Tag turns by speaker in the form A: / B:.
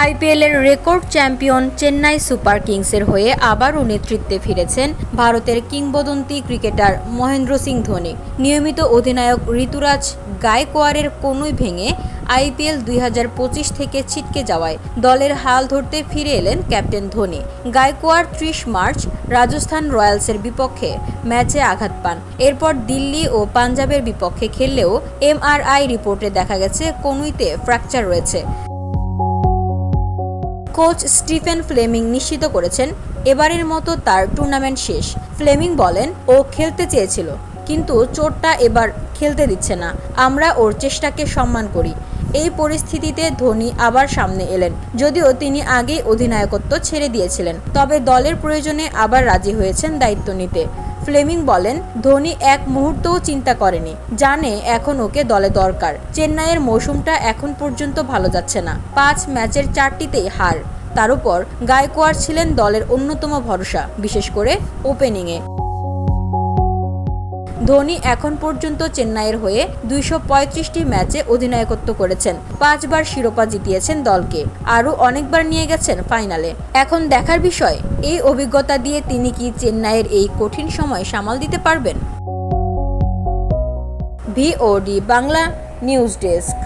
A: আইপিএলের record champion Chennai super কিংসের হয়ে আবারও নেতৃত্বে ফিরেছেন ভারতের কিংবদন্তি ক্রিকেটার মহেন্দ্র সিং ধোনি। নিয়মিত অধিনায়ক ঋতুরাজ গায়কোয়াড়ের কনুই ভেঙে আইপিএল 2025 থেকে ছিটকে যাওয়ায় দলের হাল ধরতে ফিরে এলেন ক্যাপ্টেন ধোনি। গায়কোয়াড় 30 মার্চ রাজস্থান রয়্যালসের বিপক্ষে ম্যাচে আঘাত পান। এরপর দিল্লি ও পাঞ্জাবের বিপক্ষে খেললেও এমআরআই রিপোর্টে দেখা গেছে কনুইতে ফ্র্যাকচার রয়েছে। কোচ স্টিফেন ফ্লেমিং নিশ্চিত করেছেন এবারের মতো তার টুর্নামেন্ট শেষ। ফ্লেমিং বলেন, ও খেলতে চেয়েছিল কিন্তু চোটটা এবার খেলতে দিচ্ছে না। আমরা ওর চেষ্টাকে সম্মান করি। এই পরিস্থিতিতে ধোনি আবার সামনে এলেন। যদিও তিনি আগেই অধিনায়কত্ব ছেড়ে দিয়েছিলেন, তবে দলের প্রয়োজনে আবার রাজি হয়েছেন দায়িত্ব নিতে। ফ্লেমিং বলেন, ধোনি এক মুহূর্তও চিন্তা করেনি, জানে এখন ওকে দলে দরকার। চেন্নাইয়ের মৌসুমটা এখন পর্যন্ত ভালো যাচ্ছে না। 5 ম্যাচের 4টিতেই হার। তার উপর গায়কোয়াড় ছিলেন দলের অন্যতম ভরসা, বিশেষ করে ওপেনিংয়ে। ধোনি এখন পর্যন্ত চেন্নাইয়ের হয়ে 235টি ম্যাচে অধিনায়কত্ব করেছেন। 5 বার শিরোপা জিতিয়েছেন দলকে, আরও অনেকবার নিয়ে গেছেন ফাইনালে। এখন দেখার বিষয়, এই অভিজ্ঞতা দিয়ে তিনি কি চেন্নাইয়ের এই কঠিন সময় সামাল দিতে পারবেন। VOD Bangla news desk.